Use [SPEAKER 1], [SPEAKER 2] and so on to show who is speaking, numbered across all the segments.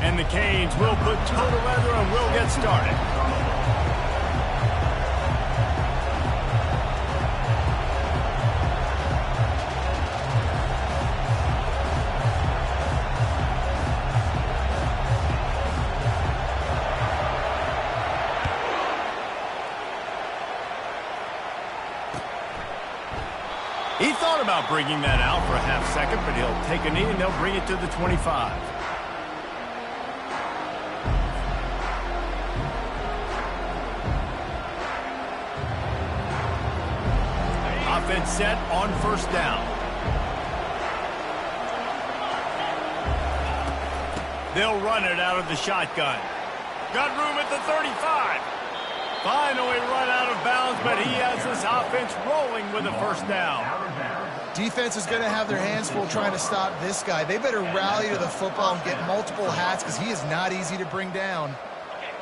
[SPEAKER 1] And the Canes will put toe to leather and will get started. He thought about bringing that out for a half second, but he'll take a knee and they'll bring it to the 25. Offense set on first down. They'll run it out of the shotgun. Got room at the 35. Finally run out of bounds, but he has this offense rolling with a first down.
[SPEAKER 2] Defense is going to have their hands full trying to stop this guy. They better rally to the football and get multiple hats because he is not easy to bring down.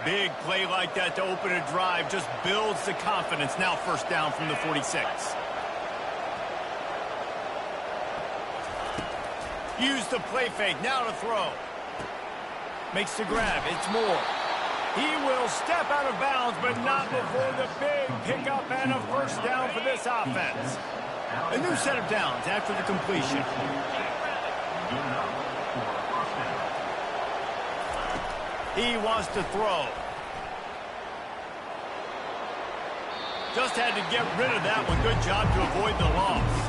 [SPEAKER 1] Big play like that to open a drive just builds the confidence. Now first down from the 46. Use the play fake. Now to throw. Makes the grab. It's Moore. He will step out of bounds, but not before the big pickup and a first down for this offense. A new set of downs after the completion. He wants to throw. Just had to get rid of that one. Good job to avoid the loss.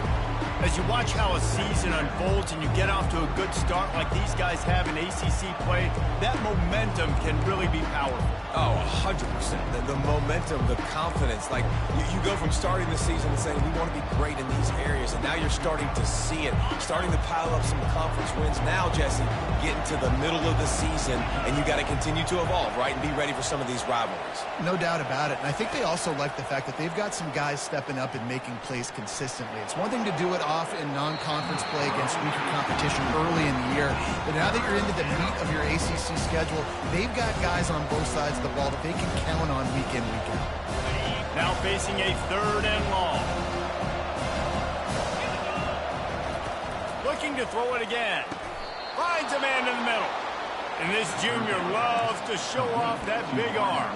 [SPEAKER 1] As you watch how a season unfolds and you get off to a good start like these guys have in ACC play, that momentum can really be powerful.
[SPEAKER 3] Oh, 100%. The momentum, the confidence. Like, you go from starting the season and saying, we want to be great in these areas, and now you're starting to see it, starting to pile up some conference wins. Now, Jesse, getting to the middle of the season, and you got to continue to evolve, right, and be ready for some of these rivalries.
[SPEAKER 2] No doubt about it. And I think they also like the fact that they've got some guys stepping up and making plays consistently. It's one thing to do it off in non-conference play against weaker competition early in the year, but now that you're into the meat of your ACC schedule, they've got guys on both sides of the ball that they can count on week in, week out.
[SPEAKER 1] Now facing a third and long. Looking to throw it again. Finds a man in the middle. And this junior loves to show off that big arm.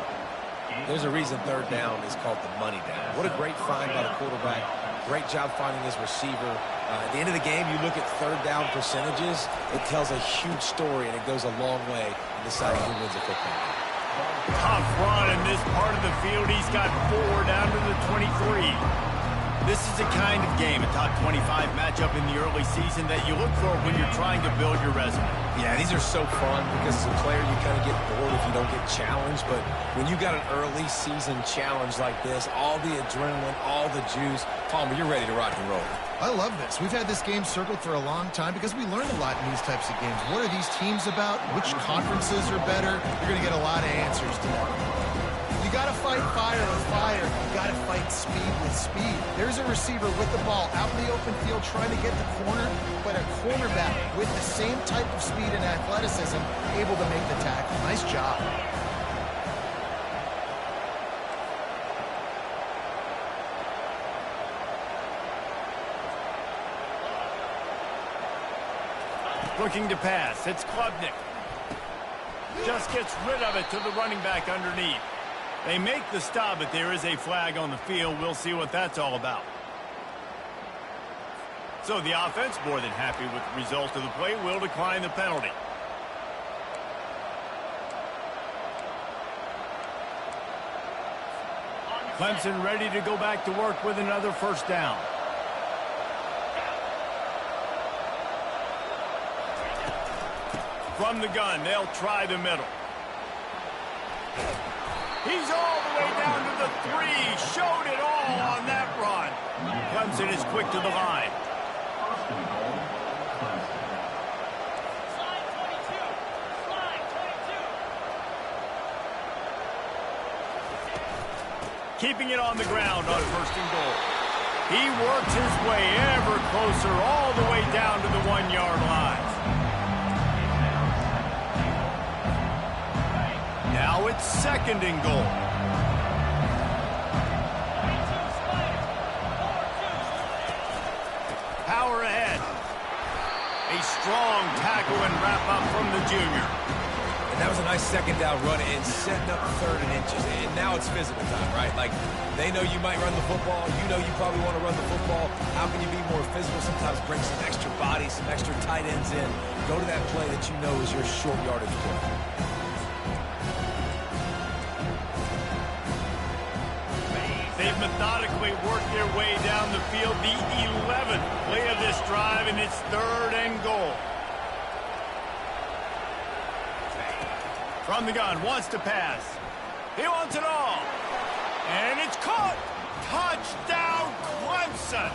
[SPEAKER 3] There's a reason third down is called the money down. What a great find by the quarterback. Great job finding his receiver. At the end of the game, you look at third down percentages. It tells a huge story, and it goes a long way in deciding who wins a football game.
[SPEAKER 1] Tough run in this part of the field. He's got 4 down to the 23. This is the kind of game, a top 25 matchup in the early season that you look for when you're trying to build your resume.
[SPEAKER 3] Yeah, these are so fun because as a player, you kind of get bored if you don't get challenged. But when you got an early season challenge like this, all the adrenaline, all the juice, Palmer, you're ready to rock and roll.
[SPEAKER 2] I love this. We've had this game circled for a long time because we learned a lot in these types of games. What are these teams about? Which conferences are better? You're going to get a lot of answers to that. You got to fight fire with fire. You got to fight speed with speed. There's a receiver with the ball out in the open field trying to get the corner, but a cornerback with the same type of speed and athleticism able to make the tackle. Nice job.
[SPEAKER 1] Looking to pass. It's Klubnik. Just gets rid of it to the running back underneath. They make the stop, but there is a flag on the field. We'll see what that's all about. So the offense, more than happy with the result of the play, will decline the penalty. Clemson ready to go back to work with another first down. From the gun, they'll try the middle. He's all the way down to the 3. Showed it all on that run. Clemson is quick to the line. Keeping it on the ground on first and goal. He works his way ever closer all the way down to the 1-yard line. Now it's second and goal. Power ahead. A strong tackle and wrap up from the junior.
[SPEAKER 3] That was a nice second down run and setting up 3rd and inches. And now it's physical time, right? Like, they know you might run the football. You know you probably want to run the football. How can you be more physical? Sometimes bring some extra bodies, some extra tight ends in. Go to that play that you know is your short yardage play.
[SPEAKER 1] They've methodically worked their way down the field. The 11th play of this drive, and it's 3rd and goal. From the gun, wants to pass. He wants it all. And it's caught. Touchdown, Clemson.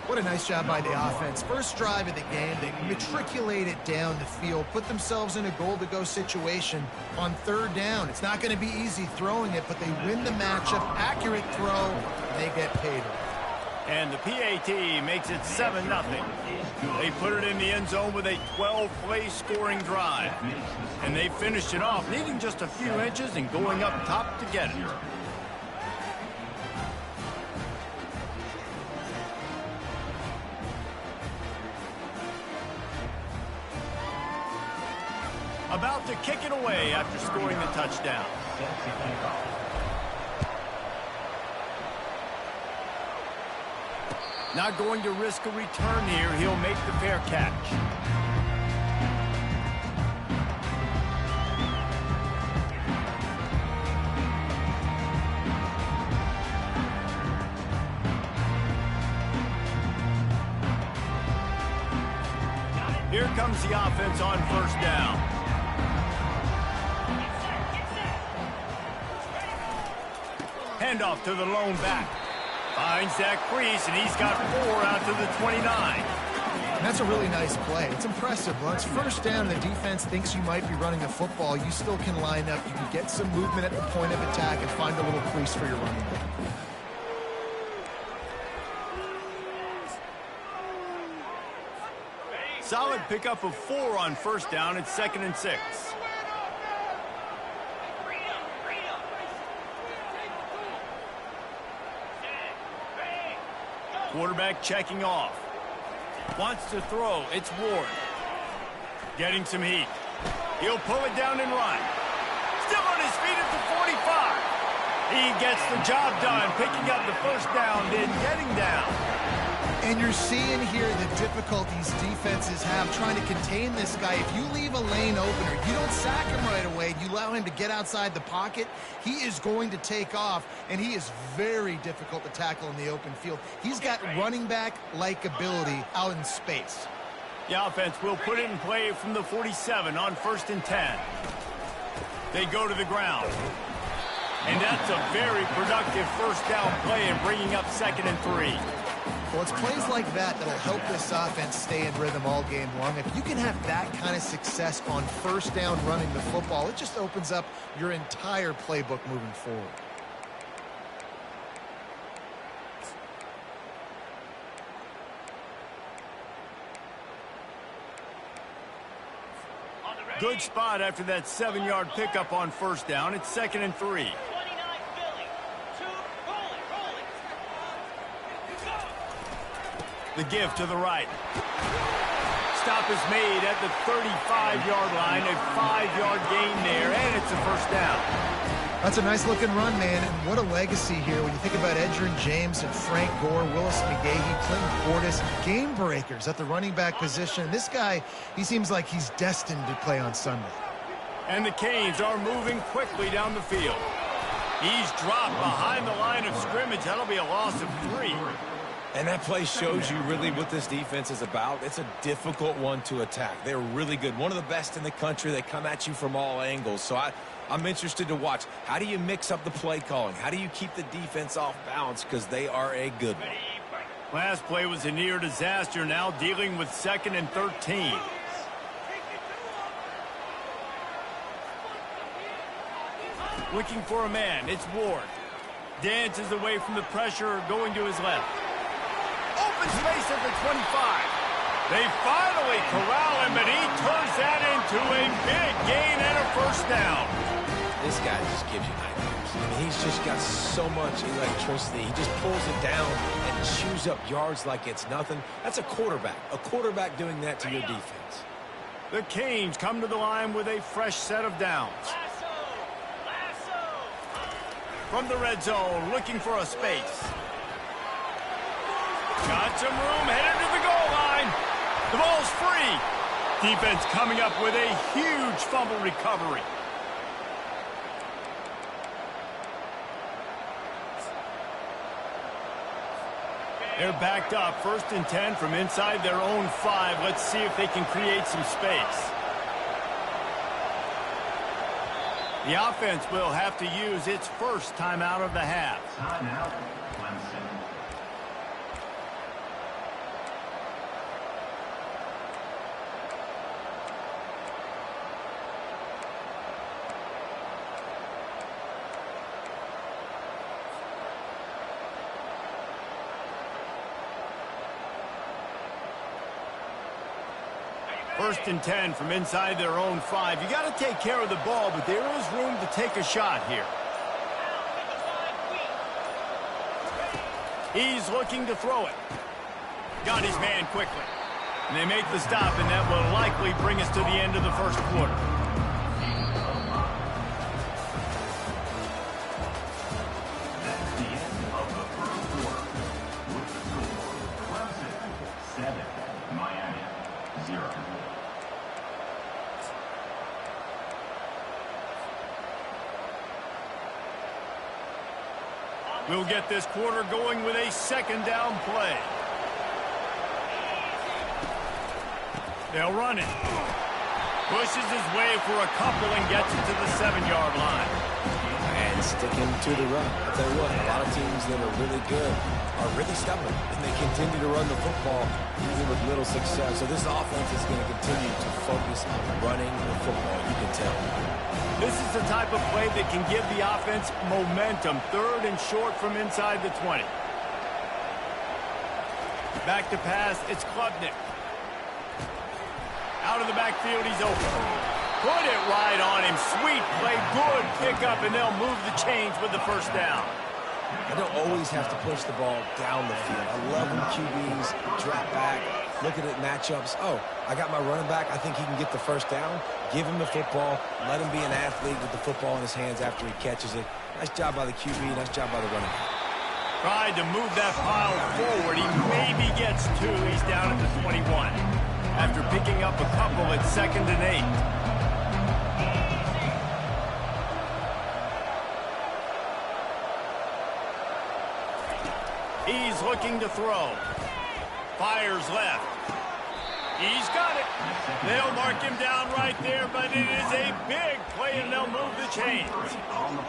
[SPEAKER 2] What a nice job by the offense. First drive of the game, they matriculate it down the field, put themselves in a goal-to-go situation on 3rd down. It's not going to be easy throwing it, but they win the matchup. Accurate throw, and they get paid off.
[SPEAKER 1] And the PAT makes it 7-0. They put it in the end zone with a 12-play scoring drive. And they finished it off, needing just a few inches and going up top to get it. About to kick it away after scoring the touchdown. Not going to risk a return here. He'll make the fair catch. Here comes the offense on 1st down. Handoff to the lone back. Finds that crease, and he's got 4 out to the 29.
[SPEAKER 2] That's a really nice play. It's impressive. Once 1st down, the defense thinks you might be running the football. You still can line up. You can get some movement at the point of attack and find a little crease for your running back.
[SPEAKER 1] Solid pickup of 4 on 1st down. It's 2nd and 6. Quarterback checking off. Wants to throw. It's Ward. Getting some heat. He'll pull it down and run. Still on his feet at the 45. He gets the job done, picking up the 1st down, then getting down.
[SPEAKER 2] And you're seeing here the difficulties defenses have trying to contain this guy. If you leave a lane opener, you don't sack him right away. You allow him to get outside the pocket. He is going to take off, and he is very difficult to tackle in the open field. He's got running back-like ability out in space.
[SPEAKER 1] The offense will put it in play from the 47 on 1st and 10. They go to the ground. And that's a very productive 1st down play and bringing up 2nd and 3.
[SPEAKER 2] Well, it's plays like that that'll help this offense stay in rhythm all game long. If you can have that kind of success on 1st down running the football, it just opens up your entire playbook moving forward.
[SPEAKER 1] Good spot after that 7-yard pickup on 1st down. It's 2nd and 3. The give to the right. Stop is made at the 35-yard line. A 5-yard gain there, and it's a 1st down.
[SPEAKER 2] That's a nice-looking run, man, and what a legacy here when you think about Edgerrin James and Frank Gore, Willis McGahee, Clinton Portis, game breakers at the running back position. This guy, he seems like he's destined to play on Sunday.
[SPEAKER 1] And the Canes are moving quickly down the field. He's dropped behind the line of scrimmage. That'll be a loss of 3.
[SPEAKER 3] And that play shows you really what this defense is about. It's a difficult one to attack. They're really good. One of the best in the country. They come at you from all angles. So I'm interested to watch. How do you mix up the play calling? How do you keep the defense off balance? Because they are a good one.
[SPEAKER 1] Last play was a near disaster. Now dealing with 2nd and 13. Looking for a man. It's Ward. Dances away from the pressure, going to his left. Open space at the 25. They finally corral him, and he turns that into a big gain and a 1st down.
[SPEAKER 3] This guy just gives you nightmares. I mean, he's just got so much electricity. He just pulls it down and chews up yards like it's nothing. That's a quarterback. A quarterback doing that to your defense.
[SPEAKER 1] The Canes come to the line with a fresh set of downs. From the red zone, looking for a space. Got some room, headed to the goal line. The ball's free. Defense coming up with a huge fumble recovery. They're backed up, 1st and 10 from inside their own 5. Let's see if they can create some space. The offense will have to use its first timeout of the half.
[SPEAKER 4] Timeout, Clemson.
[SPEAKER 1] First and 10 from inside their own 5. You got to take care of the ball, but there is room to take a shot here. He's looking to throw it. Got his man quickly. And they make the stop, and that will likely bring us to the end of the first quarter.
[SPEAKER 4] That's the end of the first quarter. With the score, Clemson 7, Miami 0.
[SPEAKER 1] We'll get this quarter going with a 2nd down play. They'll run it. Pushes his way for a couple and gets it to the 7-yard line.
[SPEAKER 3] And sticking to the run. I'll tell you what, a lot of teams that are really good are really stubborn, and they continue to run the football even with little success. So this offense is going to continue to focus on running the football, you can tell.
[SPEAKER 1] This is the type of play that can give the offense momentum. 3rd and short from inside the 20. Back to pass, it's Klubnik. Out of the backfield, he's open. Put it right on him. Sweet play, good pickup, and they'll move the chains with the 1st down.
[SPEAKER 3] I don't always have to push the ball down the field. I love when QBs drop back, looking at matchups. Oh, I got my running back. I think he can get the 1st down. Give him the football. Let him be an athlete with the football in his hands after he catches it. Nice job by the QB. Nice job by the running back.
[SPEAKER 1] Tried to move that pile forward. He maybe gets 2. He's down at the 21. After picking up a couple at 2nd and 8. He's looking to throw. Fires left. He's got it. They'll mark him down right there, but it is a big play, and they'll move the chains.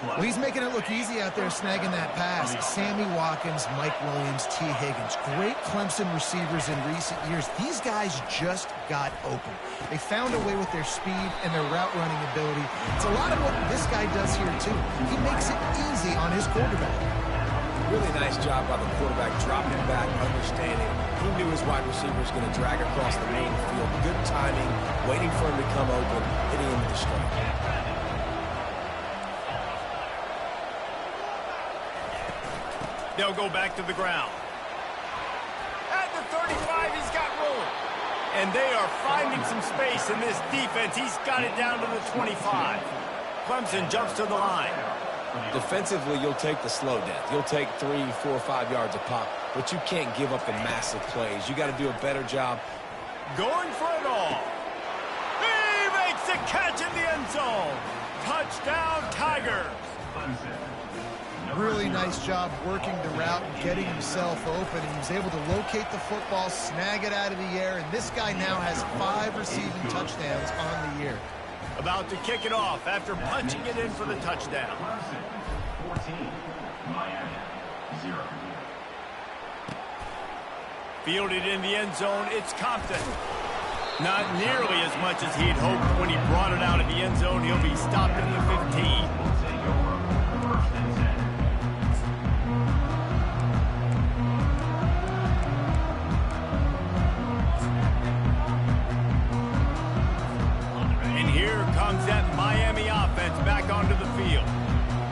[SPEAKER 2] Well, he's making it look easy out there snagging that pass. Sammy Watkins, Mike Williams, T. Higgins. Great Clemson receivers in recent years. These guys just got open. They found a way with their speed and their route running ability. It's a lot of what this guy does here, too. He makes it easy on his quarterback.
[SPEAKER 3] Really nice job by the quarterback, dropping back, understanding. He knew his wide receiver was going to drag across the main field. Good timing, waiting for him to come open, hitting him with the strike.
[SPEAKER 1] They'll go back to the ground. At the 35, he's got room. And they are finding some space in this defense. He's got it down to the 25. Clemson jumps to the line.
[SPEAKER 3] Defensively, you'll take the slow death. You'll take 3, 4, 5 yards a pop, but you can't give up the massive plays. You got to do a better job.
[SPEAKER 1] Going for it all. He makes the catch in the end zone. Touchdown, Tigers.
[SPEAKER 2] Really nice job working the route and getting himself open. He was able to locate the football, snag it out of the air, and this guy now has 5 receiving touchdowns on the year.
[SPEAKER 1] About to kick it off after punching it in for the touchdown.
[SPEAKER 4] 14, Miami 0.
[SPEAKER 1] Fielded in the end zone, it's Compton. Not nearly as much as he'd hoped when he brought it out of the end zone. He'll be stopped at the 15.
[SPEAKER 4] Will take over 1st and 10.
[SPEAKER 1] And here comes that Miami offense back onto the field.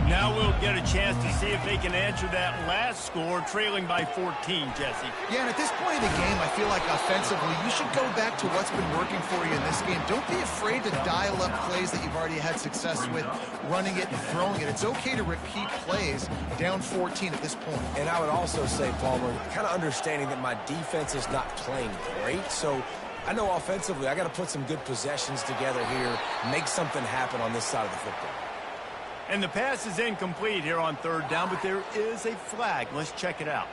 [SPEAKER 1] Now we'll get a chance to see if they can answer that last score, trailing by 14, Jesse.
[SPEAKER 2] Yeah, and at this point of the game, I feel like offensively, you should go back to what's been working for you in this game. Don't be afraid to dial up plays that you've already had success with, running it and throwing it. It's okay to repeat plays down 14 at this point.
[SPEAKER 3] And I would also say, Palmer, kind of understanding that my defense is not playing great, so I know offensively I got to put some good possessions together here, make something happen on this side of the football.
[SPEAKER 1] And the pass is incomplete here on third down, but there is a flag. Let's check it out.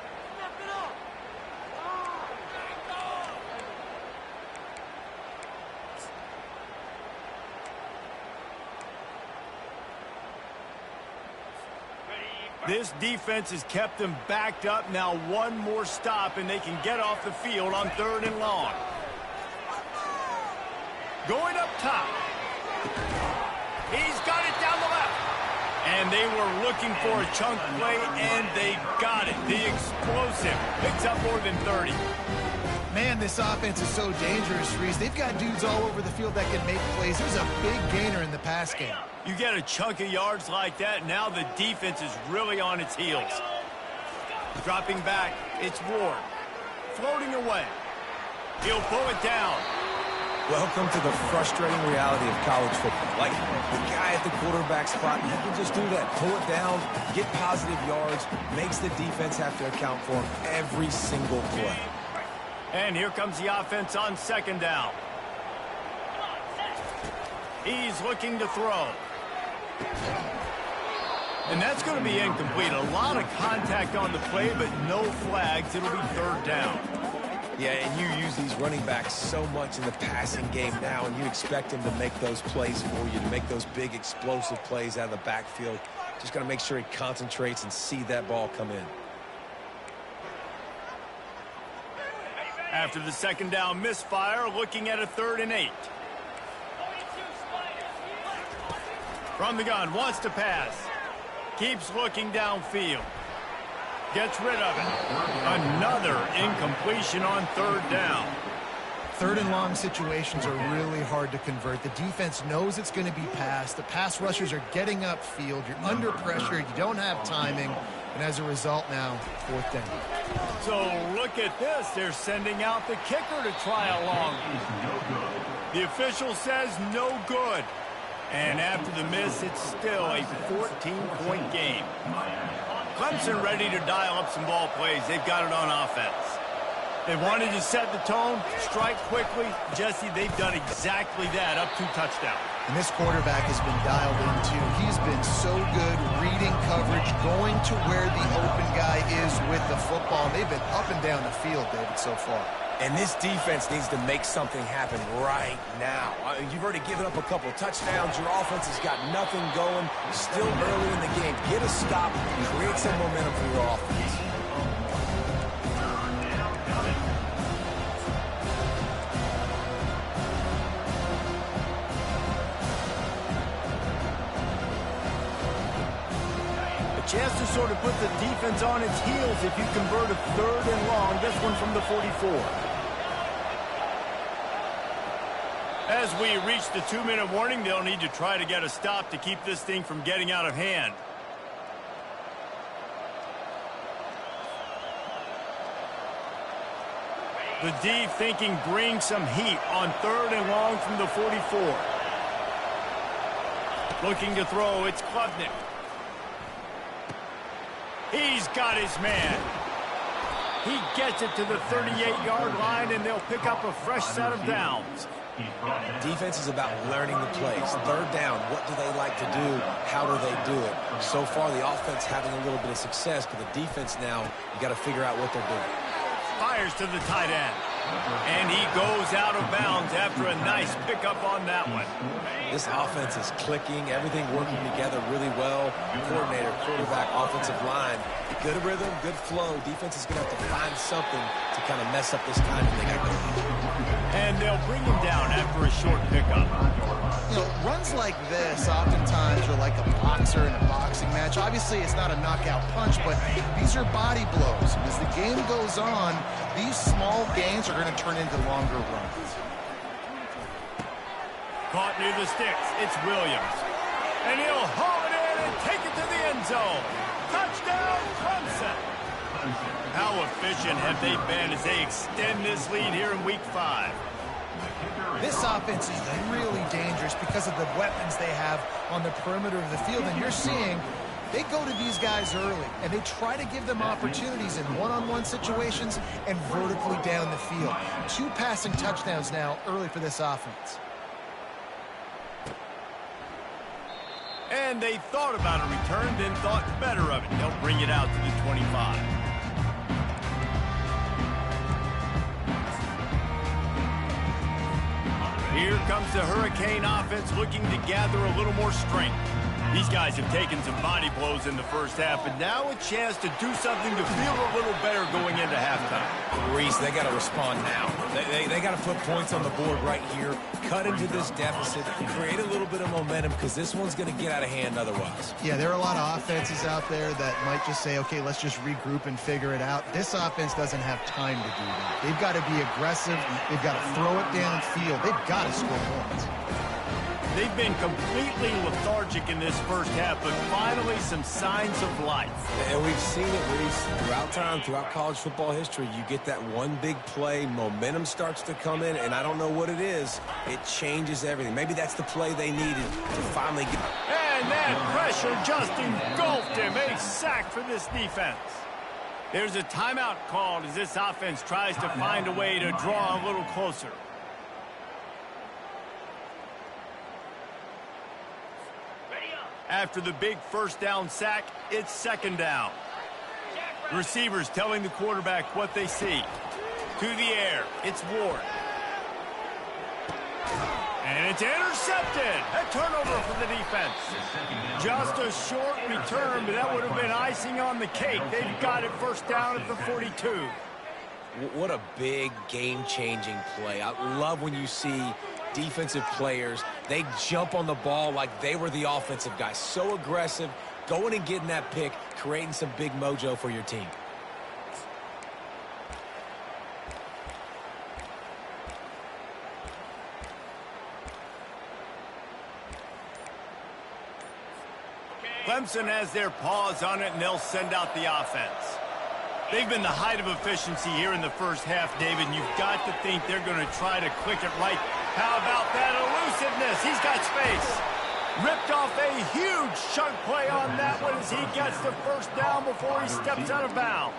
[SPEAKER 1] This defense has kept them backed up. Now one more stop, and they can get off the field on third and long. Going up top. He's got it down the left. And they were looking for a chunk play, and they got it. The explosive picks up more than 30.
[SPEAKER 2] Man, this offense is so dangerous, Reese. They've got dudes all over the field that can make plays. There's a big gainer in the pass game.
[SPEAKER 1] You get a chunk of yards like that, now the defense is really on its heels. Dropping back, it's Ward. Floating away. He'll pull it down.
[SPEAKER 3] Welcome to the frustrating reality of college football. Like, the guy at the quarterback spot, he can just do that. Pull it down, get positive yards, makes the defense have to account for him every single play.
[SPEAKER 1] And here comes the offense on second down. He's looking to throw. And that's going to be incomplete. A lot of contact on the play, but no flags. It'll be third down.
[SPEAKER 3] Yeah, and you use these running backs so much in the passing game now, and you expect them to make those plays for you, to make those big explosive plays out of the backfield. Just got to make sure he concentrates and see that ball come in.
[SPEAKER 1] After the second down misfire, looking at a 3rd and 8. From the gun, wants to pass. Keeps looking downfield. Gets rid of it. Another incompletion on third down.
[SPEAKER 2] Third and long situations are really hard to convert. The defense knows it's going to be passed. The pass rushers are getting upfield. You're under pressure. You don't have timing. And as a result now, 4th down.
[SPEAKER 1] So look at this. They're sending out the kicker to try a long. The official says no good. And after the miss, it's still a 14-point game. Clemson ready to dial up some ball plays. They've got it on offense. They wanted to set the tone, strike quickly. Jesse, they've done exactly that, up 2 touchdowns.
[SPEAKER 2] And this quarterback has been dialed in, too. He's been so good reading coverage, going to where the open guy is with the football. They've been up and down the field, David, so far.
[SPEAKER 3] And this defense needs to make something happen right now. You've already given up a couple of touchdowns. Your offense has got nothing going. Still early in the game. Get a stop and create some momentum for your offense.
[SPEAKER 1] A chance to sort of put the defense on its heels if you convert a 3rd and long. This one from the 44. As we reach the 2-minute warning, they'll need to try to get a stop to keep this thing from getting out of hand. The D thinking bring some heat on 3rd and long from the 44. Looking to throw, it's Klubnik. He's got his man. He gets it to the 38-yard line, and they'll pick up a fresh set of downs.
[SPEAKER 3] Defense is about learning the plays. 3rd down, what do they like to do? How do they do it? So far, the offense having a little bit of success, but the defense now, you got to figure out what they're doing.
[SPEAKER 1] Fires to the tight end. And he goes out of bounds after a nice pickup on that one.
[SPEAKER 3] This offense is clicking, everything working together really well. Coordinator, quarterback, offensive line, good rhythm, good flow. Defense is going to have to find something to kind of mess up this timing they got going.
[SPEAKER 1] And they'll bring him down after a short pickup.
[SPEAKER 2] You know, runs like this oftentimes are like a boxer in a boxing match. Obviously, it's not a knockout punch, but these are body blows. And as the game goes on, these small gains are going to turn into longer runs.
[SPEAKER 1] Caught near the sticks. It's Williams. And he'll haul it in. and take it to the end zone. Touchdown, Clemson. How efficient have they been as they extend this lead here in Week 5?
[SPEAKER 2] This offense is really dangerous because of the weapons they have on the perimeter of the field. And you're seeing they go to these guys early, and they try to give them opportunities in one-on-one situations and vertically down the field. 2 passing touchdowns now early for this offense.
[SPEAKER 1] And they thought about a return, then thought better of it. They'll bring it out to the 25. Here comes the Hurricane offense looking to gather a little more strength. These guys have taken some body blows in the first half, but now a chance to do something to feel a little better going into halftime.
[SPEAKER 3] Reese, they got to respond now. They got to put points on the board right here, cut into this deficit, create a little bit of momentum, because this one's going to get out of hand otherwise.
[SPEAKER 2] Yeah, there are a lot of offenses out there that might just say, okay, let's just regroup and figure it out. This offense doesn't have time to do that. They've got to be aggressive. They've got to throw it downfield. They've got to score points.
[SPEAKER 1] They've been completely lethargic in this first half, but finally some signs of life.
[SPEAKER 3] And we've seen it, Reese, throughout time, throughout college football history. You get that one big play, momentum starts to come in, and I don't know what it is. It changes everything. Maybe that's the play they needed to finally get.
[SPEAKER 1] And that pressure just engulfed him. A sack for this defense. There's a timeout called as this offense tries to find a way to draw a little closer. After the big first down sack, it's second down. The receivers telling the quarterback what they see. To the air, it's Ward. And it's intercepted. A turnover for the defense. Just a short return, but that would have been icing on the cake. They've got it first down at the 42.
[SPEAKER 3] What a big game-changing play. I love when you see defensive players, they jump on the ball like they were the offensive guy. So aggressive, going and getting that pick, creating some big mojo for your team.
[SPEAKER 1] Clemson has their paws on it, and they'll send out the offense. They've been the height of efficiency here in the first half, David, and you've got to think they're going to try to click it right. How about that elusiveness? He's got space. Ripped off a huge chunk play on that one as he gets the first down before he steps out of bounds.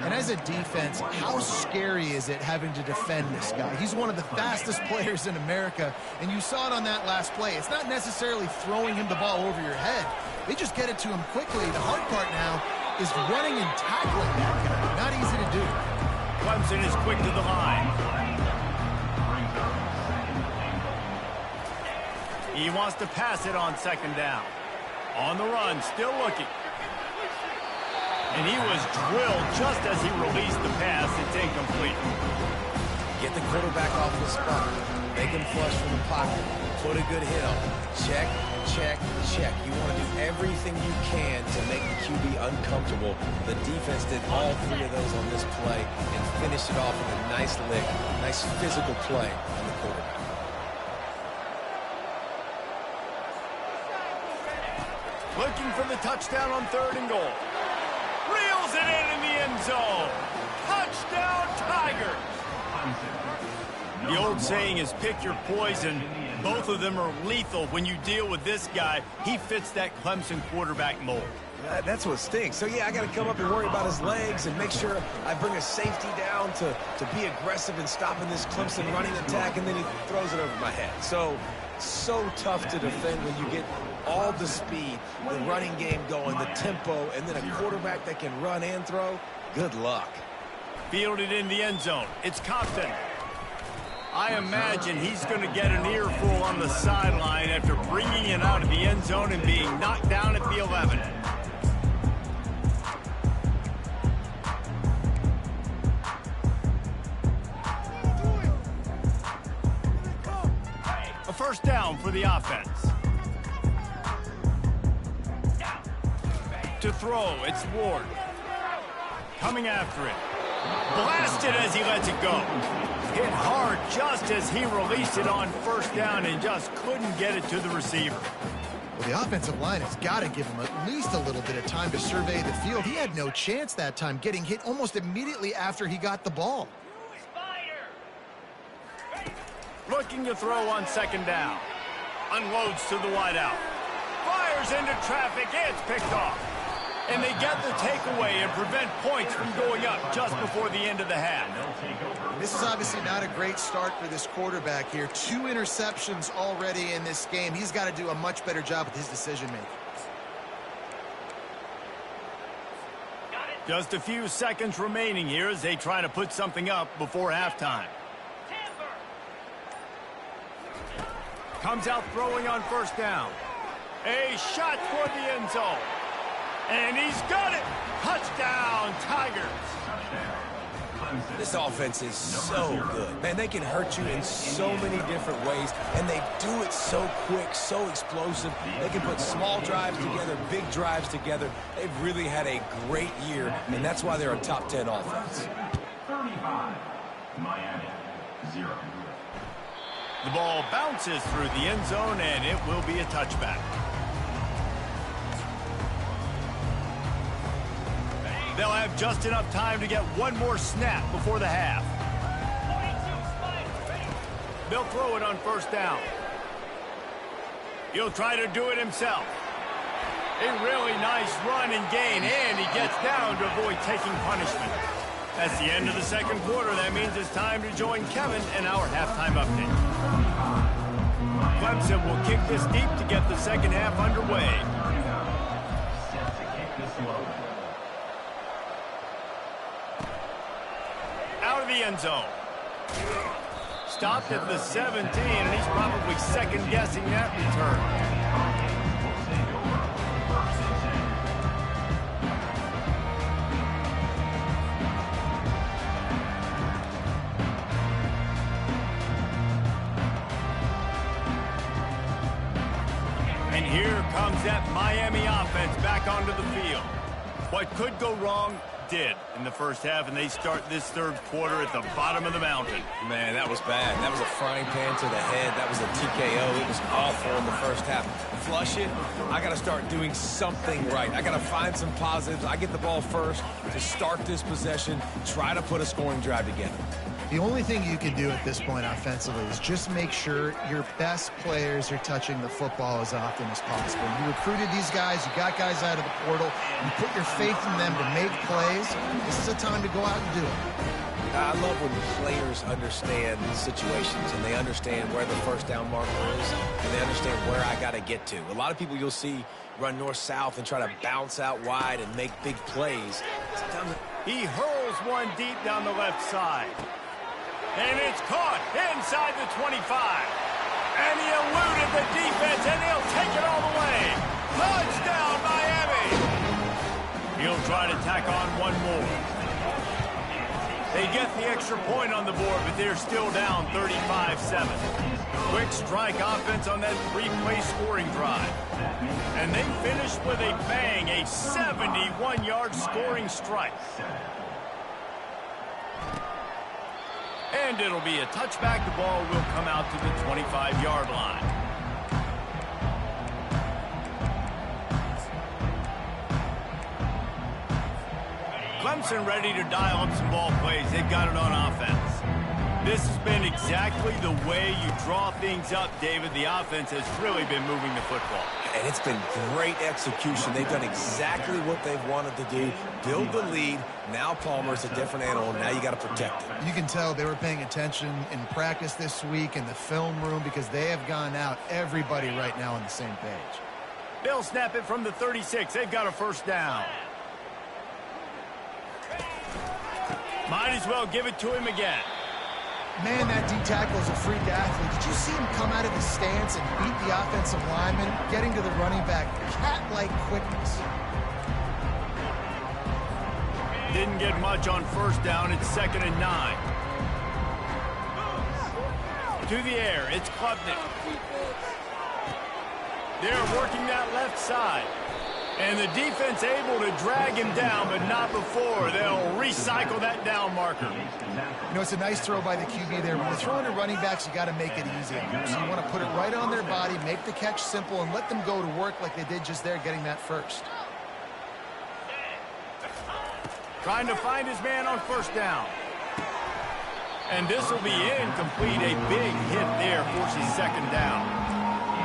[SPEAKER 2] And as a defense, how scary is it having to defend this guy? He's one of the fastest players in America, and you saw it on that last play. It's not necessarily throwing him the ball over your head. They just get it to him quickly. The hard part now is running and tackling that guy. Not easy to do.
[SPEAKER 1] Clemson is quick to the line. He wants to pass it on second down. On the run, still looking. And he was drilled just as he released the pass. It's incomplete.
[SPEAKER 3] Get the quarterback off the spot. Make him flush from the pocket. Put a good hit on him. Check, check, check. You want to do everything you can to make the QB uncomfortable. The defense did all 3 of those on this play and finished it off with a nice lick, nice physical play on the quarterback.
[SPEAKER 1] Looking for the touchdown on 3rd and goal. Reels it in the end zone. Touchdown, Tigers. The old saying is pick your poison. Both of them are lethal when you deal with this guy. He fits that Clemson quarterback mold.
[SPEAKER 3] That's what stinks. So, yeah, I got to come up and worry about his legs and make sure I bring a safety down to be aggressive in stopping this Clemson running attack, and then he throws it over my head. So tough to defend when you get all the speed, the running game going, the tempo, and then a quarterback that can run and throw. Good luck.
[SPEAKER 1] Fielded in the end zone. It's Compton. I imagine he's going to get an earful on the sideline after bringing it out of the end zone and being knocked down at the 11. A first down for the offense. To throw, it's Ward. Coming after it. Blasted as he lets it go. Hit hard just as he released it on first down and just couldn't get it to the receiver.
[SPEAKER 2] Well, the offensive line has got to give him at least a little bit of time to survey the field. He had no chance that time, getting hit almost immediately after he got the ball.
[SPEAKER 1] Looking to throw on second down. Unloads to the wideout. Fires into traffic. It's picked off. And they get the takeaway and prevent points from going up just before the end of the half.
[SPEAKER 2] This is obviously not a great start for this quarterback here. 2 interceptions already in this game. He's got to do a much better job with his decision-making.
[SPEAKER 1] Just a few seconds remaining here as they try to put something up before halftime. Comes out throwing on first down. A shot toward the end zone. And he's got it. Touchdown, Tigers.
[SPEAKER 3] This offense is so good. Man, they can hurt you in so many different ways, and they do it so quick, so explosive. They can put small drives together, big drives together. They've really had a great year, and that's why they're a top 10 offense.
[SPEAKER 4] 35, Miami, 0.
[SPEAKER 1] The ball bounces through the end zone, and it will be a touchback. They'll have just enough time to get one more snap before the half. They'll throw it on first down. He'll try to do it himself. A really nice run and gain, and he gets down to avoid taking punishment. That's the end of the second quarter. That means it's time to join Kevin in our halftime update. Clemson will kick this deep to get the second half underway.
[SPEAKER 4] Set to kick this low.
[SPEAKER 1] Out of the end zone. Stopped at the 17, and he's probably second-guessing that return. And here comes that Miami offense back onto the field. What could go wrong did in the first half, and they start this third quarter at the bottom of the mountain.
[SPEAKER 3] Man, that was bad. That was a frying pan to the head. That was a TKO. It was awful in the first half. Flush it. I got to start doing something right. I got to find some positives. I get the ball first to start this possession, try to put a scoring drive together.
[SPEAKER 2] The only thing you can do at this point offensively is just make sure your best players are touching the football as often as possible. You recruited these guys, you got guys out of the portal, you put your faith in them to make plays. This is a time to go out and do it.
[SPEAKER 3] I love when players understand situations and they understand where the first down marker is and they understand where I got to get to. A lot of people you'll see run north-south and try to bounce out wide and make big plays.
[SPEAKER 1] He hurls one deep down the left side. And it's caught inside the 25. And he eluded the defense, and he'll take it all the way. Touchdown, Miami! He'll try to tack on one more. They get the extra point on the board, but they're still down 35-7. Quick strike offense on that 3-play scoring drive. And they finish with a bang, a 71-yard scoring strike. And it'll be a touchback. The ball will come out to the 25-yard line. Clemson ready to dial up some ball plays. They've got it on offense. This has been exactly the way you draw things up, David. The offense has really been moving the football.
[SPEAKER 3] And it's been great execution. They've done exactly what they've wanted to do. Build the lead. Now Palmer's a different animal. Now you got to protect it.
[SPEAKER 2] You can tell they were paying attention in practice this week in the film room because they have gone out, everybody right now on the same page.
[SPEAKER 1] They'll snap it from the 36. They've got a first down. Might as well give it to him again.
[SPEAKER 2] Man, that D-tackle is a freak athlete. Did you see him come out of the stance and beat the offensive lineman, getting to the running back? Cat-like quickness.
[SPEAKER 1] Didn't get much on first down. It's 2nd and 9. To the air. It's Klubnik. They're working that left side. And the defense able to drag him down, but not before. They'll recycle that down marker.
[SPEAKER 2] You know, it's a nice throw by the QB there. When you're throwing to running backs, you got to make it easy. So you want to put it right on their body, make the catch simple, and let them go to work like they did just there, getting that first.
[SPEAKER 1] Trying to find his man on first down. And this will be incomplete. A big hit there, forces second down.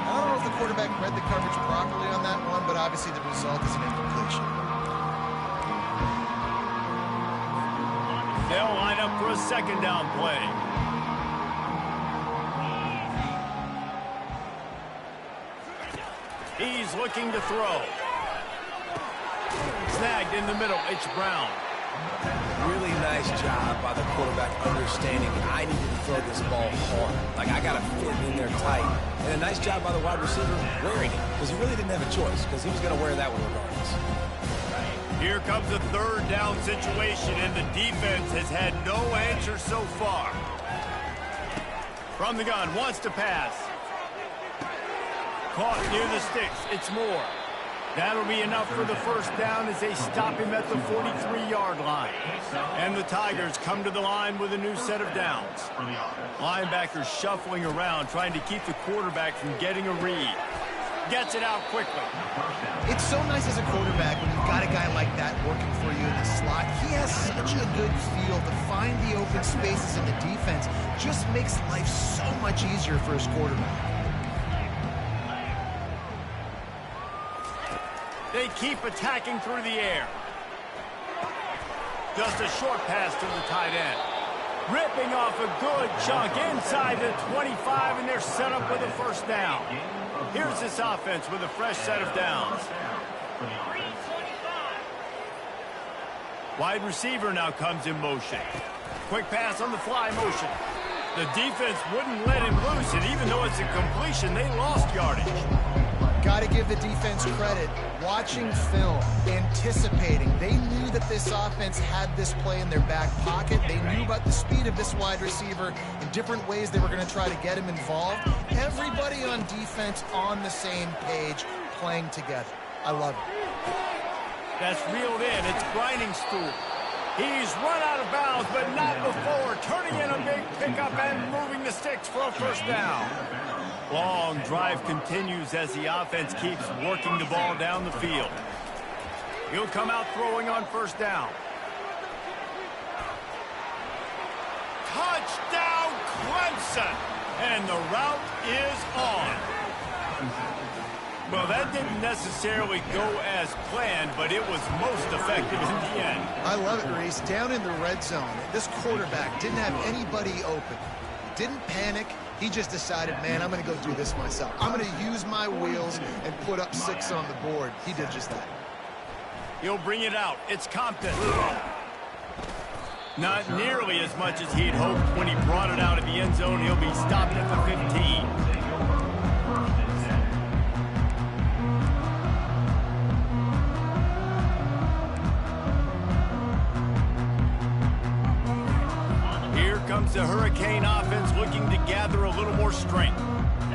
[SPEAKER 2] I don't know if the quarterback read the coverage properly on that one, but obviously the result is an incompletion.
[SPEAKER 1] They'll line up for a second down play. He's looking to throw. Snagged in the middle. It's Brown.
[SPEAKER 3] Really nice job by the quarterback understanding I need to throw this ball hard. Like, I got to fit in there tight. And a nice job by the wide receiver wearing it, because he really didn't have a choice, because he was going to wear that one regardless.
[SPEAKER 1] Here comes a third down situation, and the defense has had no answer so far. From the gun, wants to pass. Caught near the sticks. It's Moore. That'll be enough for the first down as they stop him at the 43-yard line. And the Tigers come to the line with a new set of downs. Linebackers shuffling around, trying to keep the quarterback from getting a read. Gets it out quickly.
[SPEAKER 2] It's so nice as a quarterback when you've got a guy like that working for you in the slot. He has such a good feel to find the open spaces in the defense. Just makes life so much easier for his quarterback.
[SPEAKER 1] They keep attacking through the air. Just a short pass to the tight end. Ripping off a good chunk inside the 25, and they're set up with a first down. Here's this offense with a fresh set of downs. Wide receiver now comes in motion. Quick pass on the fly motion. The defense wouldn't let him loose, and even though it's a completion, they lost yardage.
[SPEAKER 2] Got to give the defense credit. Watching film, anticipating. They knew that this offense had this play in their back pocket. They knew about the speed of this wide receiver and different ways they were going to try to get him involved. Everybody on defense on the same page, playing together. I love it.
[SPEAKER 1] That's reeled in. It's grinding stool. He's run out of bounds, but not before. Turning in a big pickup and moving the sticks for a first down. Long drive continues as the offense keeps working the ball down the field. He'll come out throwing on first down. Touchdown, Clemson! And the route is on. Well, that didn't necessarily go as planned, but it was most effective in the end.
[SPEAKER 2] I love it, Reese. Down in the red zone, this quarterback didn't have anybody open. Didn't panic. He just decided, man, I'm going to go do this myself. I'm going to use my wheels and put up 6 on the board. He did just that.
[SPEAKER 1] He'll bring it out. It's Compton. Not nearly as much as he'd hoped when he brought it out of the end zone. He'll be stopped at the 15. Comes the Hurricane offense looking to gather a little more strength.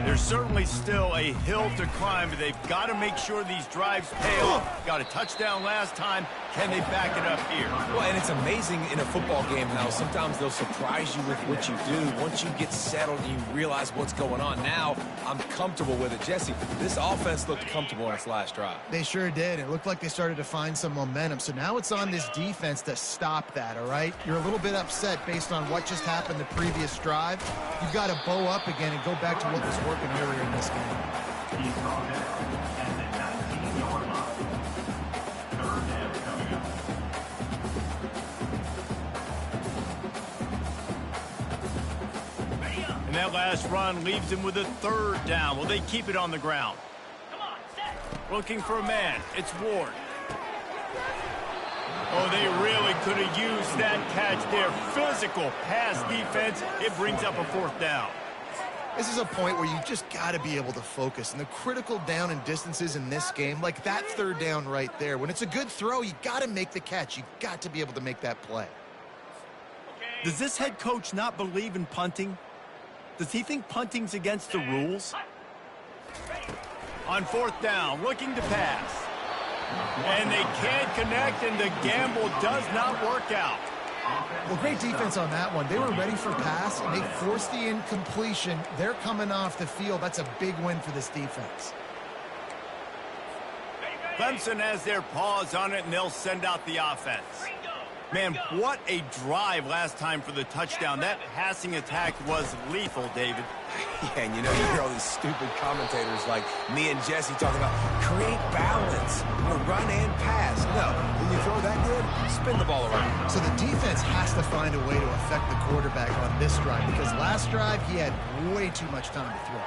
[SPEAKER 1] There's certainly still a hill to climb, but they've got to make sure these drives pay off. Got a touchdown last time. Can they back it up here?
[SPEAKER 3] Well, and it's amazing in a football game how sometimes they'll surprise you with what you do. Once you get settled and you realize what's going on, now I'm comfortable with it. Jesse, this offense looked comfortable in its last drive.
[SPEAKER 2] They sure did. It looked like they started to find some momentum. So now it's on this defense to stop that, all right? You're a little bit upset based on what just happened the previous drive. You've got to bow up again and go back to what was working earlier in this game.
[SPEAKER 1] And that last run leaves him with a third down. Will they keep it on the ground? Looking for a man. It's Ward. Oh, they really could have used that catch there. Physical pass defense. It brings up a fourth down.
[SPEAKER 2] This is a point where you just got to be able to focus. And the critical down and distances in this game, like that third down right there, when it's a good throw, you got to make the catch. You got to be able to make that play.
[SPEAKER 1] Does this head coach not believe in punting? Does he think punting's against the rules? On fourth down, looking to pass. And they can't connect, and the gamble does not work out.
[SPEAKER 2] Well, great defense on that one. They were ready for pass, and they forced the incompletion. They're coming off the field. That's a big win for this defense.
[SPEAKER 1] Clemson has their paws on it, and they'll send out the offense. Man, what a drive last time for the touchdown. That passing attack was lethal, David.
[SPEAKER 3] Yeah, and you know, you hear all these stupid commentators like me and Jesse talking about create balance, run and pass. No, when you throw that good, spin the ball around.
[SPEAKER 2] So the defense has to find a way to affect the quarterback on this drive because last drive he had way too much time to throw.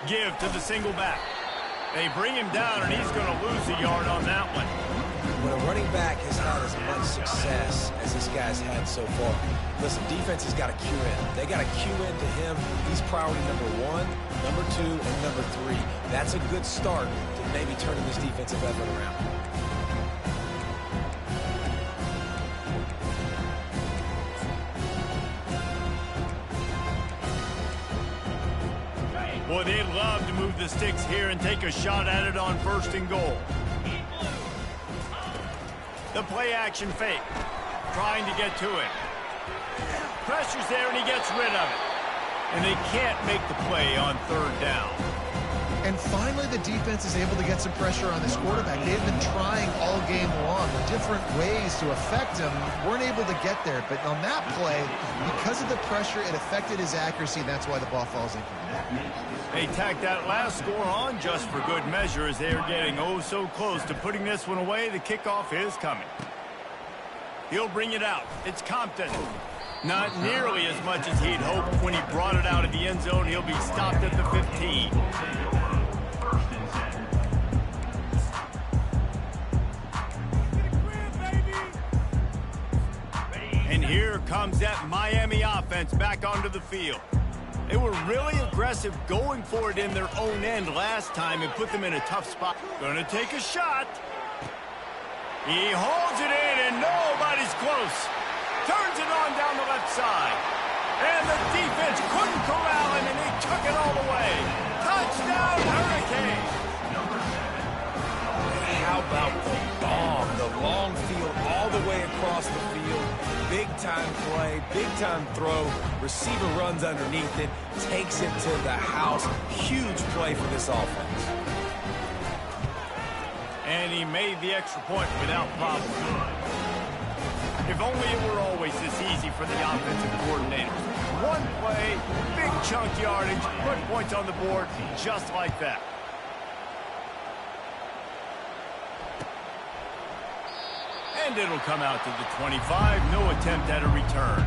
[SPEAKER 1] Give to the single back. They bring him down, and he's going to lose a yard on that one.
[SPEAKER 3] When a running back has had as much success as this guy's had so far, listen, defense has got to cue in. They got to cue in to him. He's priority number 1, number 2, and number 3. That's a good start to maybe turning this defensive effort around.
[SPEAKER 1] Boy, they'd love to move the sticks here and take a shot at it on 1st and goal. The play action fake. Trying to get to it. Pressure's there, and he gets rid of it. And they can't make the play on 3rd down.
[SPEAKER 2] And finally, the defense is able to get some pressure on this quarterback. They've been trying all game long different ways to affect him. Weren't able to get there. But on that play, because of the pressure, it affected his accuracy, and that's why the ball falls in.
[SPEAKER 1] They tacked that last score on just for good measure as they are getting oh so close to putting this one away. The kickoff is coming. He'll bring it out. It's Compton. Not nearly as much as he'd hoped when he brought it out of the end zone. He'll be stopped at the 15. And here comes that Miami offense back onto the field. They were really aggressive going for it in their own end last time and put them in a tough spot. Gonna take a shot. He holds it in, and nobody's close. Turns it on down the left side. And the defense couldn't corral him, and he took it all the way. Touchdown, Hurricane.
[SPEAKER 3] How about the bomb? The long field all the way across the field. Big-time play, big-time throw. Receiver runs underneath it, takes it to the house. Huge play for this offense.
[SPEAKER 1] And he made the extra point without problem. If only it were always this easy for the offensive coordinator. One play, big chunk yardage, put points on the board just like that. And it'll come out to the 25. No attempt at a return.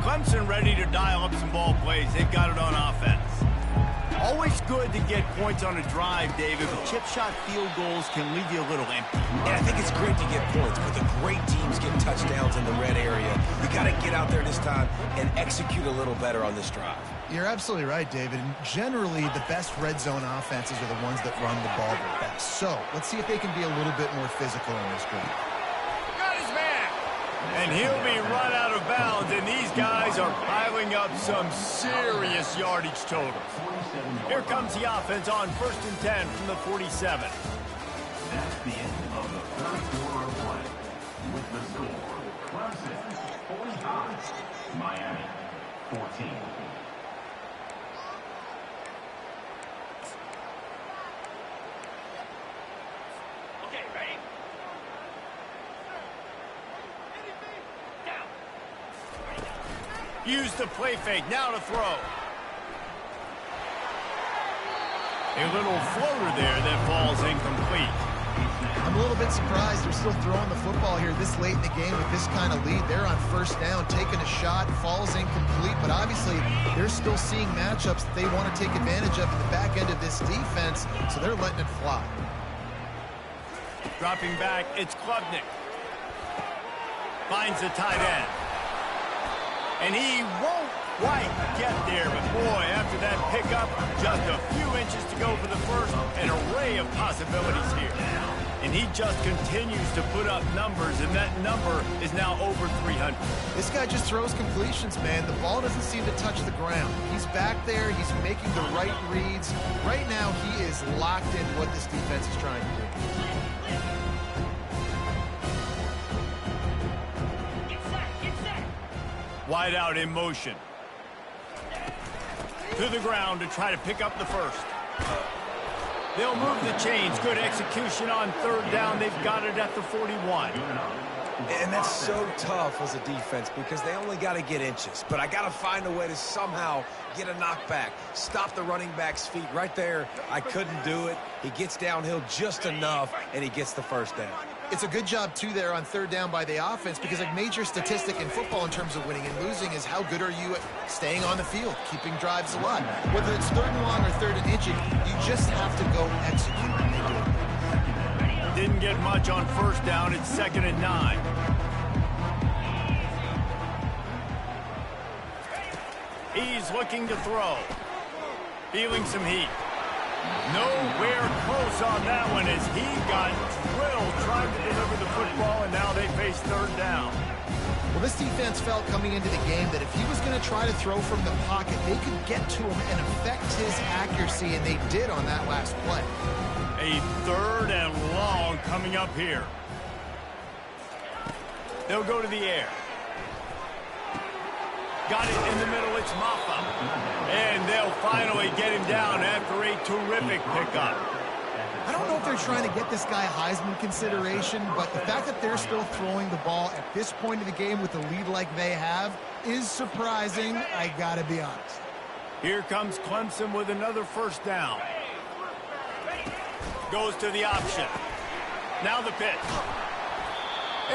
[SPEAKER 1] Clemson ready to dial up some ball plays. They've got it on offense. Always good to get points on a drive, David, but chip shot field goals can leave you a little empty.
[SPEAKER 3] And I think it's great to get points, but the great teams get touchdowns in the red area. You got to get out there this time and execute a little better on this drive.
[SPEAKER 2] You're absolutely right, David. And generally, the best red zone offenses are the ones that run the ball the best. So let's see if they can be a little bit more physical in this drive.
[SPEAKER 1] Got his man. And he'll be run out of bounds, and these guys are piling up some serious yardage totals. Here comes the offense on 1st and 10 from the 47.
[SPEAKER 4] That's the end of the 3rd quarter of play. With the score, Clemson 45, Miami 14.
[SPEAKER 1] Okay, ready? Use the play fake, now to throw. A little floater there that falls incomplete.
[SPEAKER 2] I'm a little bit surprised they're still throwing the football here this late in the game with this kind of lead. They're on 1st down, taking a shot, falls incomplete, but obviously they're still seeing matchups that they want to take advantage of in the back end of this defense, so they're letting it fly.
[SPEAKER 1] Dropping back, it's Klubnik. Finds the tight end. And he won't quite get there, but boy, after that pickup, snap. Just a few inches to go for the first. An array of possibilities here. And he just continues to put up numbers, and that number is now over 300.
[SPEAKER 2] This guy just throws completions, man. The ball doesn't seem to touch the ground. He's back there. He's making the right reads. Right now, he is locked into what this defense is trying to do.
[SPEAKER 1] Wide out in motion. To the ground to try to pick up the first. They'll move the chains. Good execution on third down. They've got it at the 41.
[SPEAKER 3] And that's so tough as a defense because they only got to get inches. But I got to find a way to somehow get a knockback, stop the running back's feet right there. I couldn't do it. He gets downhill just enough, and he gets the first down.
[SPEAKER 2] It's a good job, too, there on third down by the offense because a major statistic in football in terms of winning and losing is how good are you at staying on the field, keeping drives alive. Whether it's third and long or third and inching, you just have to go execute.
[SPEAKER 1] Didn't get much on first down. It's 2nd and 9. He's looking to throw. Feeling some heat. Nowhere close on that one as he got drilled trying to deliver the football, and now they face third down.
[SPEAKER 2] Well, this defense felt coming into the game that if he was going to try to throw from the pocket, they could get to him and affect his accuracy, and they did on that last play.
[SPEAKER 1] A 3rd and long coming up here. They'll go to the air. Got it in the middle. It's Maffa. And they'll finally get him down after a terrific pickup.
[SPEAKER 2] I don't know if they're trying to get this guy Heisman consideration, but the fact that they're still throwing the ball at this point of the game with a lead like they have is surprising, I got to be honest.
[SPEAKER 1] Here comes Clemson with another first down. Goes to the option. Now the pitch.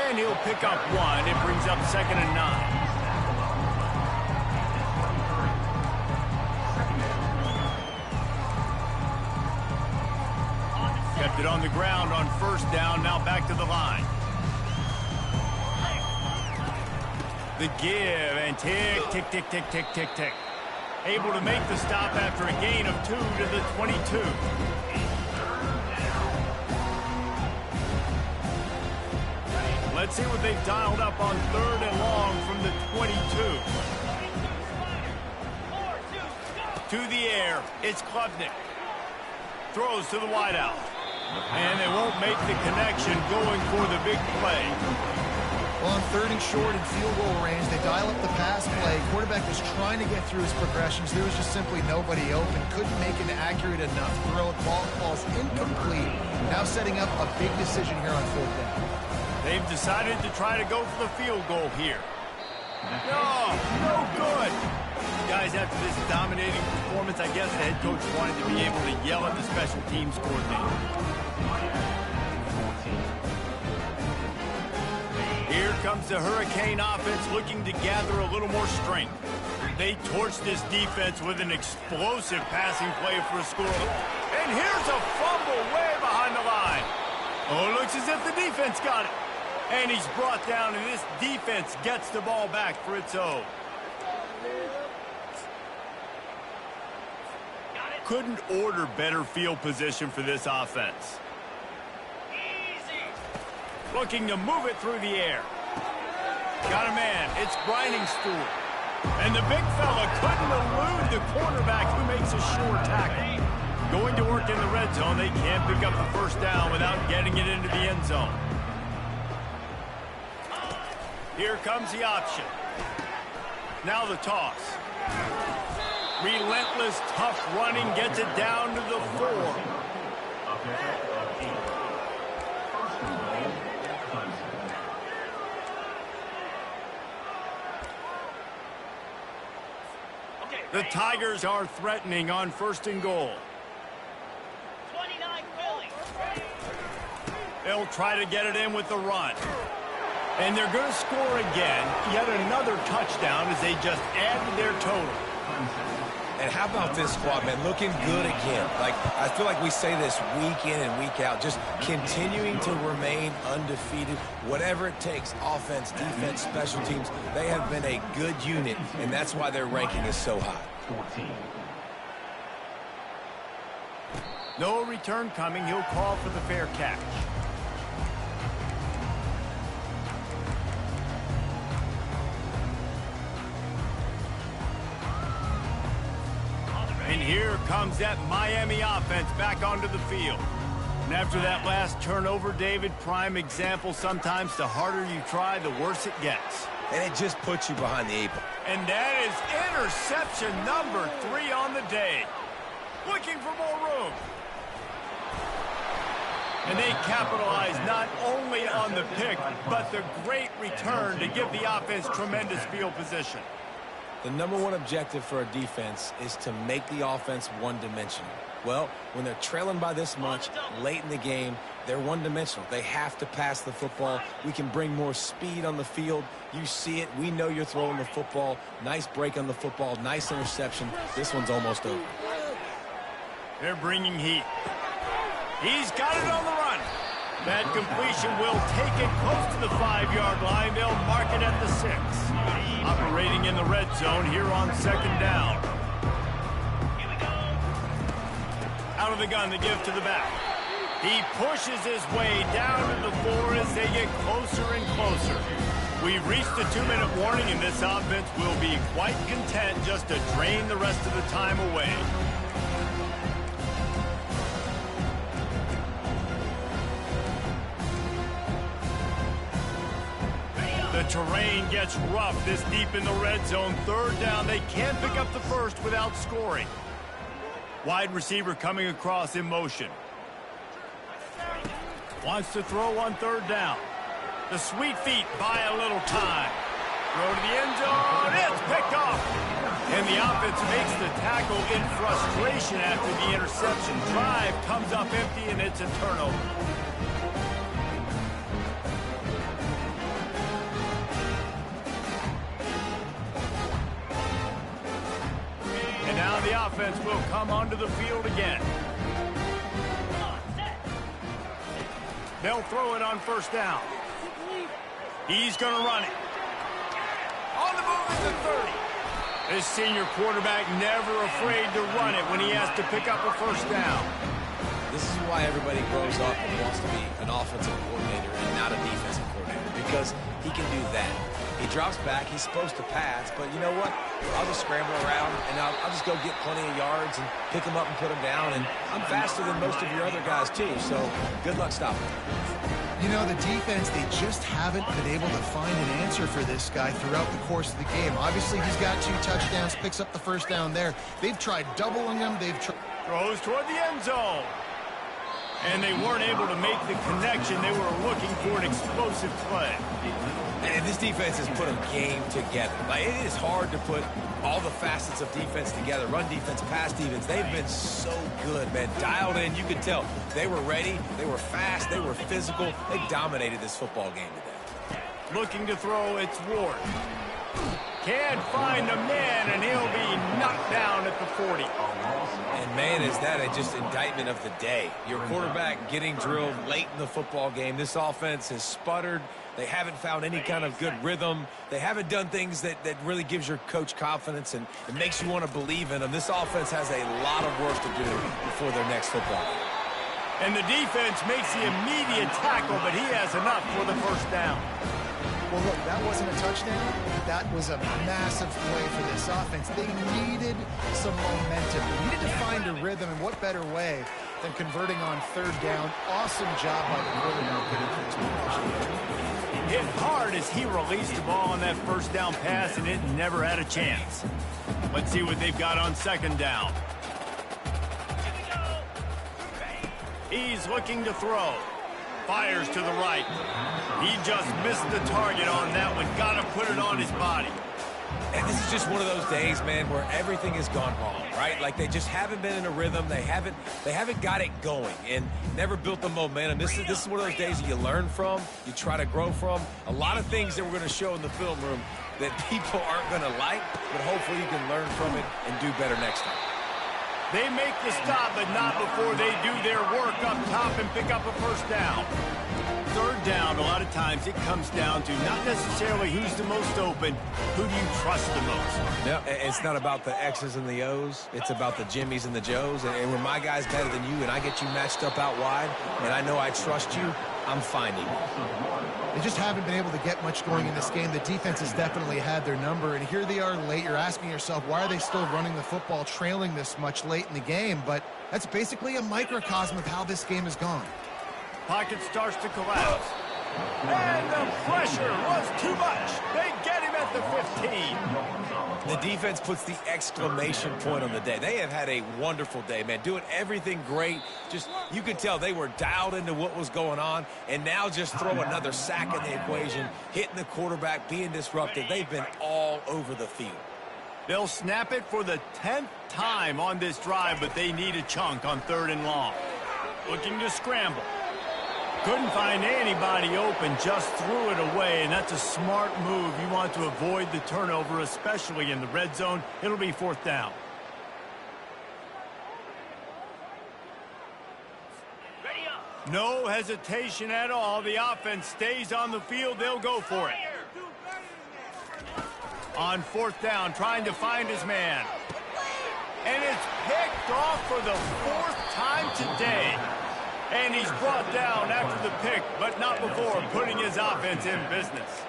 [SPEAKER 1] And he'll pick up one. It brings up 2nd and 9. Kept it on the ground on first down. Now back to the line. The give and tick, tick, tick, tick, tick, tick, tick. Able to make the stop after a gain of 2 to the 22. Let's see what they've dialed up on 3rd and long from the 22. To the air, it's Klubnik. Throws to the wideout. And they won't make the connection going for the big play.
[SPEAKER 2] Well, on 3rd and short and field goal range, they dial up the pass play. Quarterback was trying to get through his progressions. There was just simply nobody open. Couldn't make an accurate enough throw. Ball falls incomplete. Now setting up a big decision here on 4th down.
[SPEAKER 1] They've decided to try to go for the field goal here. No good. Guys, after this dominating performance, I guess the head coach wanted to be able to yell at the special teams coordinator. Here comes the Hurricane offense looking to gather a little more strength. They torched this defense with an explosive passing play for a score. And here's a fumble way behind the line. Oh, it looks as if the defense got it. And he's brought down, and this defense gets the ball back for its own. Couldn't order better field position for this offense. Looking to move it through the air. Got a man. It's Grinding Stewart. And the big fella couldn't elude the cornerback who makes a sure tackle. Going to work in the red zone. They can't pick up the first down without getting it into the end zone. Here comes the option. Now the toss. Relentless, tough running gets it down to the 4. The Tigers are threatening on 1st and goal.
[SPEAKER 5] 29 Philly.
[SPEAKER 1] They'll try to get it in with the run. And they're going to score again. Yet another touchdown as they just added their total.
[SPEAKER 3] And how about this squad, man? Looking good again. Like, I feel like we say this week in and week out, just continuing to remain undefeated. Whatever it takes, offense, defense, special teams, they have been a good unit, and that's why their ranking is so high.
[SPEAKER 4] 14.
[SPEAKER 1] No return coming. He'll call for the fair catch. And here comes that Miami offense back onto the field. And after that last turnover, David, prime example, sometimes the harder you try, the worse it gets.
[SPEAKER 3] And it just puts you behind the 8 ball.
[SPEAKER 1] And that is interception number 3 on the day. Looking for more room. And they capitalize not only on the pick, but the great return to give the offense tremendous field position.
[SPEAKER 3] The #1 objective for a defense is to make the offense one-dimensional. Well, when they're trailing by this much late in the game, they're one-dimensional. They have to pass the football. We can bring more speed on the field. You see it. We know you're throwing the football. Nice break on the football. Nice interception. This one's almost over.
[SPEAKER 1] They're bringing heat. He's got it on the run. That completion will take it close to the 5-yard line. They'll mark it at the 6. Operating in the red zone here on 2nd down. Out of the gun, the give to the back. He pushes his way down to the 4 as they get closer and closer. We've reached the 2-minute warning, and this offense will be quite content just to drain the rest of the time away. The terrain gets rough this deep in the red zone. 3rd down. They can't pick up the first without scoring. Wide receiver coming across in motion. Wants to throw on 3rd down. The sweet feet buy a little time. Throw to the end zone. It's picked off. And the offense makes the tackle in frustration after the interception. Drive comes up empty, and it's a turnover. Now the offense will come onto the field again. They'll throw it on 1st down. He's going to run it. On the move is the 30. This senior quarterback never afraid to run it when he has to pick up a 1st down.
[SPEAKER 3] This is why everybody grows up and wants to be an offensive coordinator and not a defensive coordinator, because he can do that. He drops back. He's supposed to pass, but you know what? I'll just scramble around, and I'll just go get plenty of yards and pick them up and put them down, and I'm faster than most of your other guys, too, so good luck stopping him.
[SPEAKER 2] You know, the defense, they just haven't been able to find an answer for this guy throughout the course of the game. Obviously, he's got 2 touchdowns, picks up the 1st down there. They've tried doubling him.
[SPEAKER 1] Throws toward the end zone. And they weren't able to make the connection. They were looking for an explosive play.
[SPEAKER 3] And this defense has put a game together. Like, it is hard to put all the facets of defense together. Run defense, pass defense. They've been so good, man. Dialed in. You could tell they were ready. They were fast. They were physical. They dominated this football game today.
[SPEAKER 1] Looking to throw, it's Ward. Can't find the man, and he'll be knocked down at the 40.
[SPEAKER 3] And, man, is that just indictment of the day. Your quarterback getting drilled late in the football game. This offense has sputtered. They haven't found any kind of good rhythm. They haven't done things that really gives your coach confidence and it makes you want to believe in them. This offense has a lot of work to do before their next football game.
[SPEAKER 1] And the defense makes the immediate tackle, but he has enough for the 1st down.
[SPEAKER 2] Well, look, that wasn't a touchdown. That was a massive play for this offense. They needed some momentum. They needed to find a rhythm, and what better way than converting on 3rd down. Awesome job by the quarterback getting through his position.
[SPEAKER 1] Hit hard as he released the ball on that 1st down pass, and it never had a chance. Let's see what they've got on 2nd down. He's looking to throw. Fires to the right. He just missed the target on that one. Got to put it on his body.
[SPEAKER 3] And this is just one of those days, man, where everything has gone wrong, right? Like, they just haven't been in a rhythm. They haven't got it going and never built the momentum. This is one of those days that you learn from, you try to grow from. A lot of things that we're going to show in the film room that people aren't going to like, but hopefully you can learn from it and do better next time.
[SPEAKER 1] They make the stop, but not before they do their work up top and pick up a first down. Third down, a lot of times it comes down to not necessarily who's the most open, who do you trust the most?
[SPEAKER 3] Yeah, it's not about the X's and the O's. It's about the Jimmies and the Joes. And when my guy's better than you and I get you matched up out wide and I know I trust you, I'm finding you.
[SPEAKER 2] They just haven't been able to get much going in this game. The defense has definitely had their number, and here they are late. You're asking yourself, why are they still running the football, trailing this much late in the game? But that's basically a microcosm of how this game has gone.
[SPEAKER 1] Pocket starts to collapse. And the pressure was too much. They get him at the 15.
[SPEAKER 3] The defense puts the exclamation point on the day. They have had a wonderful day, man, doing everything great. Just, you could tell they were dialed into what was going on, and now just throw another sack in the equation, hitting the quarterback, being disruptive. They've been all over the field.
[SPEAKER 1] They'll snap it for the 10th time on this drive, but they need a chunk on 3rd and long. Looking to scramble. Couldn't find anybody open, just threw it away, and that's a smart move. You want to avoid the turnover, especially in the red zone. It'll be 4th down. No hesitation at all. The offense stays on the field. They'll go for it. On 4th down, trying to find his man. And it's picked off for the 4th time today. And he's brought down after the pick, but not before putting his offense in business.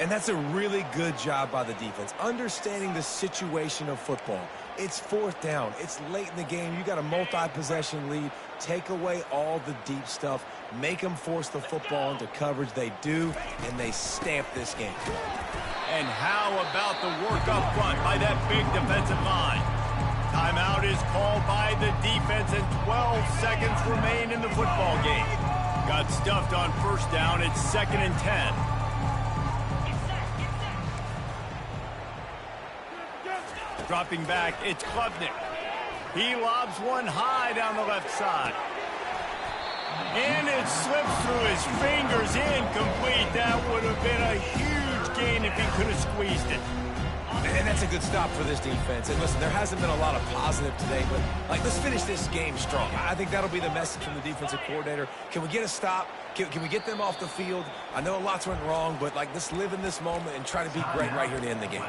[SPEAKER 3] And that's a really good job by the defense, understanding the situation of football. It's 4th down. It's late in the game. You got a multi-possession lead. Take away all the deep stuff. Make them force the football into coverage. They do, and they stamp this game.
[SPEAKER 1] And how about the work up front by that big defensive line? Timeout is called by the defense, and 12 seconds remain in the football game. Got stuffed on 1st down. It's 2nd and 10. Dropping back, it's Klubnik. He lobs one high down the left side. And it slips through his fingers, incomplete. That would have been a huge gain if he could have squeezed it.
[SPEAKER 3] And that's a good stop for this defense. And listen, there hasn't been a lot of positive today, but let's finish this game strong. I think that'll be the message from the defensive coordinator. Can we get a stop? Can we get them off the field? I know lots went wrong, but let's live in this moment and try to be great right here to end the game.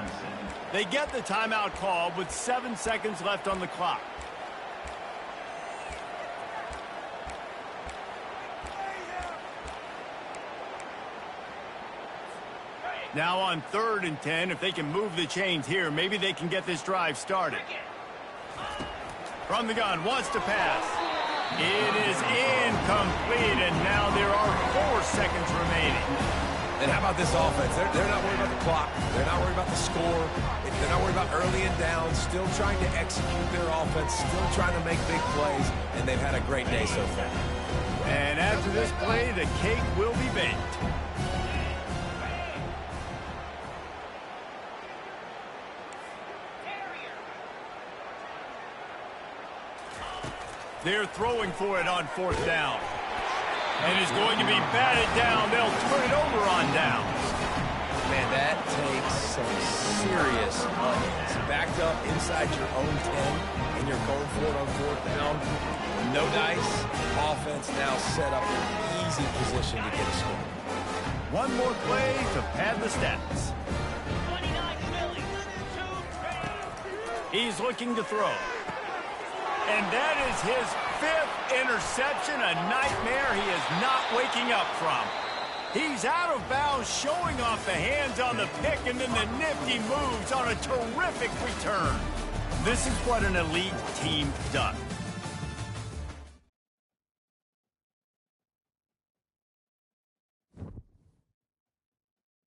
[SPEAKER 1] They get the timeout call with 7 seconds left on the clock. Now on 3rd and 10, if they can move the chains here, maybe they can get this drive started. From the gun, wants to pass. It is incomplete, and now there are 4 seconds remaining.
[SPEAKER 3] And how about this offense? They're not worried about the clock. They're not worried about the score. They're not worried about early and down. Still trying to execute their offense. Still trying to make big plays, and they've had a great day so far.
[SPEAKER 1] And after this play, the cake will be baked. They're throwing for it on 4th down. And is going to be batted down. They'll turn it over on downs.
[SPEAKER 3] Man, that takes some serious onions. Backed up inside your own 10, and you're going for it on 4th down. No dice. Offense now set up in easy position to get a score.
[SPEAKER 1] One more play to pad the stats. He's looking to throw. And that is his 5th interception, a nightmare he is not waking up from. He's out of bounds, showing off the hands on the pick, and then the nifty moves on a terrific return. This is what an elite team does.